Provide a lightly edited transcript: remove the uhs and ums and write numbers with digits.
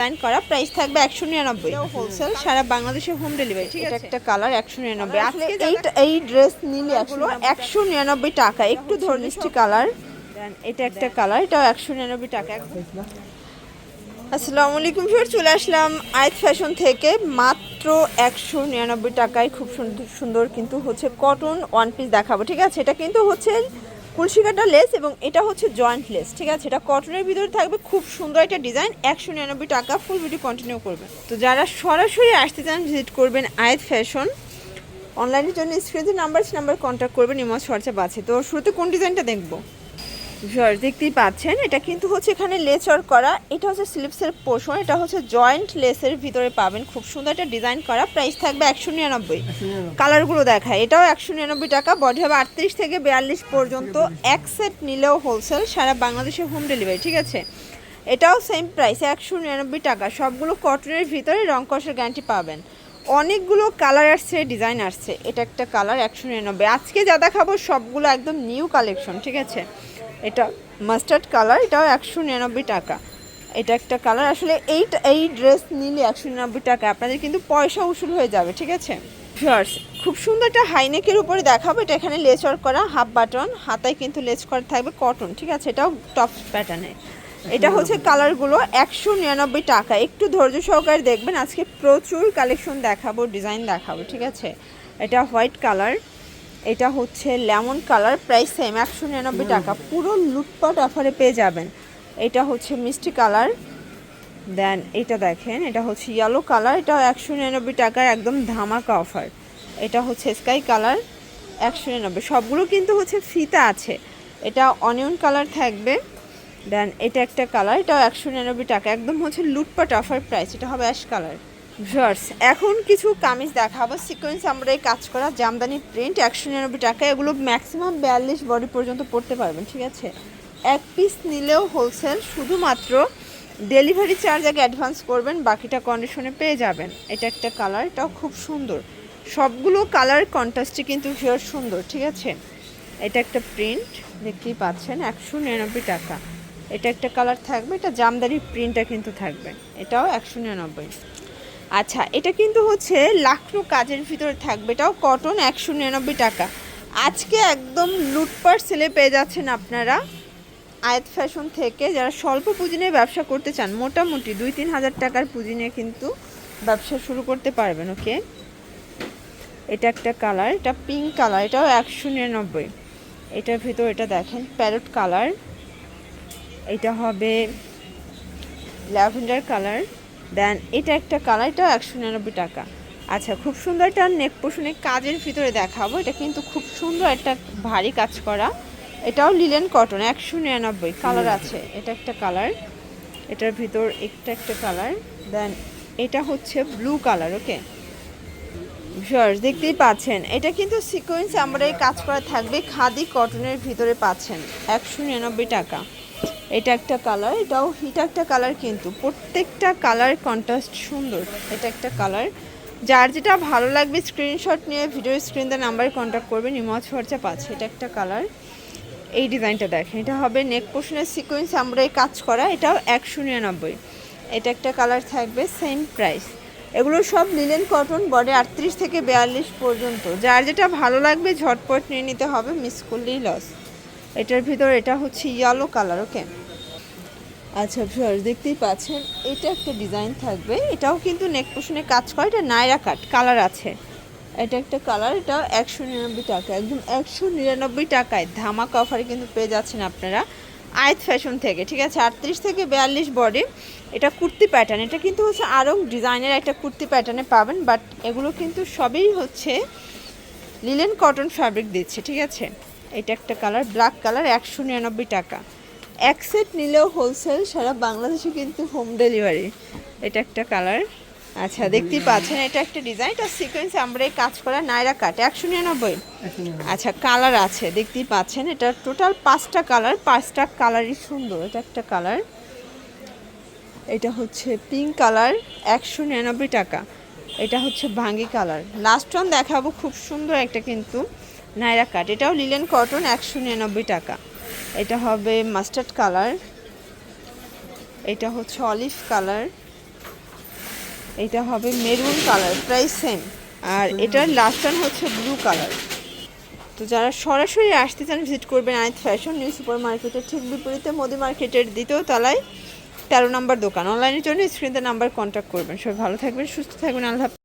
Design করা, price থাকবে 199 wholesale, সারা বাংলাদেশে হোম ডেলিভারি। ঠিক আছে, একটা কালার 199। আজকে এই ড্রেস নিলে আসলে 199 টাকা। একটু ধরনিষ্টি কালার, দেন এটা একটা কালার, এটাও 199 টাকা। আসসালামু আলাইকুম ভিউয়ার, চলে আসলাম আয়েত ফ্যাশন থেকে মাত্র 199 টাকায় খুব সুন্দর সুন্দর কিন্তু হচ্ছে কটন ওয়ান পিস দেখাবো। ঠিক আছে, এটা কিন্তু হচ্ছে কুলশিকাটা লেস এবং এটা হচ্ছে জয়েন্ট লেস। ঠিক আছে, এটা কটনের ভিতরে থাকবে, খুব সুন্দর একটা ডিজাইন। 199 টাকা। ফুল ভিডিও কন্টিনিউ করবেন। তো যারা সরাসরি আসতে চান ভিজিট করবেন আয়েত ফ্যাশন। অনলাইনের জন্য স্ক্রিনে নাম্বার কন্ট্যাক্ট করবেন, ইমোজ হোয়াটসঅ্যাপ আছে। তো শুরুতে কোন ডিজাইনটা দেখবো? দেখতেই পাচ্ছেন, এটা কিন্তু হচ্ছে এখানে লেস ওয়ার্ক করা, এটা হচ্ছে স্লিপসের পোর্শন, এটা হচ্ছে জয়েন্ট লেসের ভিতরে পাবেন। খুব সুন্দর একটা ডিজাইন করা, প্রাইস থাকবে 199। কালারগুলো দেখায়, এটাও 199 টাকা। বডি হবে 38 থেকে 42 পর্যন্ত। এক সেট নিলেও হোলসেল, সারা বাংলাদেশে হোম ডেলিভারি। ঠিক আছে, এটাও সেম প্রাইস 199 টাকা। সবগুলো কটনের ভিতরে রং কষের গ্যারান্টি পাবেন। অনেকগুলো কালার আসছে, ডিজাইন আসছে। এটা একটা কালার 199। আজকে যা দেখাবো সবগুলো একদম নিউ কালেকশন। ঠিক আছে, এটা মাস্টার্ড কালার, এটাও 199 টাকা। এটা একটা কালার, আসলে এই ড্রেস নিলে 199 টাকা আপনাদের কিন্তু পয়সা উসুল হয়ে যাবে। ঠিক আছে ভিউয়ার্স, খুব সুন্দর একটা হাইনেকের উপরে দেখাবো। এটা এখানে লেস ওয়ার্ক করা, হাফ বাটন, হাতায় কিন্তু লেস করা থাকবে কটন। ঠিক আছে, এটাও টপ প্যাটার্নে। এটা হচ্ছে কালারগুলো 199 টাকা। একটু ধৈর্য সহকারে দেখবেন, আজকে প্রচুর কালেকশন দেখাবো, ডিজাইন দেখাবো। ঠিক আছে, এটা হোয়াইট কালার, এটা হচ্ছে লেমন কালার, প্রাইস সেম 199 টাকা। পুরো লুটপাট অফারে পেয়ে যাবেন। এটা হচ্ছে মিষ্টি কালার, দেন এটা দেখেন, এটা হচ্ছে ইয়েলো কালার, এটাও 199 টাকার একদম ধামাকা অফার। এটা হচ্ছে স্কাই কালার 199। সবগুলো কিন্তু হচ্ছে ফিতা আছে। এটা অনিয়ন কালার থাকবে, দেন এটা একটা কালার, এটাও 199 টাকা, একদম হচ্ছে লুটপাট অফার প্রাইস। এটা হবে অ্যাশ কালার। ভিউয়ার্স, এখন কিছু কামিজ দেখাবো, সিকোয়েন্স আমরা এই কাজ করা, জামদানি প্রিন্ট, 199 টাকা। এগুলো ম্যাক্সিমাম 42 বডি পর্যন্ত পড়তে পারবেন। ঠিক আছে, এক পিস নিলেও হোলসেল, শুধুমাত্র ডেলিভারি চার্জ আগে অ্যাডভান্স করবেন, বাকিটা কন্ডিশনে পেয়ে যাবেন। এটা একটা কালার, এটাও খুব সুন্দর। সবগুলো কালার কন্ট্রাস্টে কিন্তু ভিউয়ার সুন্দর। ঠিক আছে, এটা একটা প্রিন্ট দেখতেই পাচ্ছেন, 199 টাকা। এটা একটা কালার থাকবে, এটা জামদানি প্রিন্টটা কিন্তু থাকবে, এটাও 199। আচ্ছা, এটা কিন্তু হচ্ছে লাখনো কাজের ভিতরে থাকবে, এটাও কটন, 199 টাকা। আজকে একদম লুটপাট সেলে পেয়ে যাচ্ছেন আপনারা আয়েত ফ্যাশন থেকে। যারা স্বল্প পুঁজি নিয়ে ব্যবসা করতে চান, মোটামুটি 2-3 হাজার টাকার পুঁজি নিয়ে কিন্তু ব্যবসা শুরু করতে পারবেন। ওকে, এটা একটা কালার, এটা পিঙ্ক কালার, এটাও 199। এটার ভিতর এটা দেখেন প্যারট কালার, এটা হবে ল্যাভেন্ডার কালার, দেন এটা একটা কালার, এটাও 199 টাকা। আচ্ছা, খুব সুন্দর একটা নেক পোষণে কাজের ভিতরে দেখাবো। এটা কিন্তু খুব সুন্দর একটা ভারী কাজ করা, এটাও লিলেন কটন, 199। কালার আছে, এটা একটা কালার, এটার ভিতর একটা কালার, দেন এটা হচ্ছে ব্লু কালার। ওকে ভিউয়ার্স, দেখতেই পাচ্ছেন, এটা কিন্তু সিকোয়েন্স আমরা এই কাজ করা থাকবে, খাদি কটনের ভিতরে পাচ্ছেন, 199 টাকা। এটা একটা কালার, এটাও হিটা একটা কালার, কিন্তু প্রত্যেকটা কালার কন্ট্রাস্ট সুন্দর। এটা একটা কালার, যার যেটা ভালো লাগবে স্ক্রিনশট নিয়ে ভিডিও স্ক্রিন দিয়ে নাম্বারে কন্ট্যাক্ট করবেন, ইমোজ হোয়াটসঅ্যাপ আছে। এটা একটা কালার, এই ডিজাইনটা দেখেন, এটা হবে নেক পোর্শনের সিকোয়েন্স আমরা এই কাজ করা, এটাও 199। এটা একটা কালার থাকবে, সেম প্রাইস। এগুলো সব লিলেন কটন, বডি 38 থেকে 42 পর্যন্ত। যার যেটা ভালো লাগবে ঝটপট নিয়ে নিতে হবে, মিস করলেই লস। এটার ভিতর এটা হচ্ছে ইয়েলো কালার। ওকে আচ্ছা ভিউয়ার্স, দেখতেই পাচ্ছেন, এটা একটা ডিজাইন থাকবে, এটাও কিন্তু নেক পোর্শনে কাজ করে, এটা নাইরা কাট কালার আছে। এটা একটা কালার, এটাও 199 টাকা, একদম 199 টাকায় ধামাকা অফারে কিন্তু পেয়ে যাচ্ছেন আপনারা আয়েত ফ্যাশন থেকে। ঠিক আছে, 38 থেকে 42 বডি। এটা কুর্তি প্যাটার্ন, এটা কিন্তু হচ্ছে আরও ডিজাইনের একটা কুর্তি প্যাটার্নে পাবেন, বাট এগুলো কিন্তু সবই হচ্ছে লিলেন কটন ফ্যাব্রিক দিচ্ছে। ঠিক আছে, এটা একটা কালার, ব্ল্যাক কালার, 199 টাকা। এক সেট নিলেও হোলসেল, সারা বাংলাদেশে কিন্তু হোম ডেলিভারি। এটা একটা কালার, আচ্ছা দেখতেই পাচ্ছেন, এটা একটা ডিজাইন, এটা সিকোয়েন্স আমরা কাজ করা, নাইরা কাট, 199। আচ্ছা, কালার আছে, দেখতেই পাচ্ছেন, এটা টোটাল 5টা কালার, 5টা কালারই সুন্দর। এটা একটা কালার, এটা হচ্ছে পিঙ্ক কালার, 199 টাকা। এটা হচ্ছে ভাঙ্গি কালার, লাস্ট ওয়ান দেখাবো, খুব সুন্দর একটা কিন্তু নাইরা কাট, এটাও লিলেন কটন, 199 টাকা। এটা হবে মাস্টার্ড কালার, এটা হচ্ছে অলিভ কালার, এটা হবে মেরুন কালার, প্রাইস সেম। আর এটার লাস্ট ওয়ান হচ্ছে ব্লু কালার। তো যারা সরাসরি আসতে চান ভিজিট করবেন আইত ফ্যাশন, নিউ সুপার মার্কেটের ঠিক বিপরীতে মোদি মার্কেটের দ্বিতীয় তলায় 13 নম্বর দোকান। অনলাইনের জন্য স্ক্রিনে নাম্বার কন্ট্যাক্ট করবেন। সবাই ভালো থাকবেন, সুস্থ থাকবেন, আল্লাহ হাফেজ।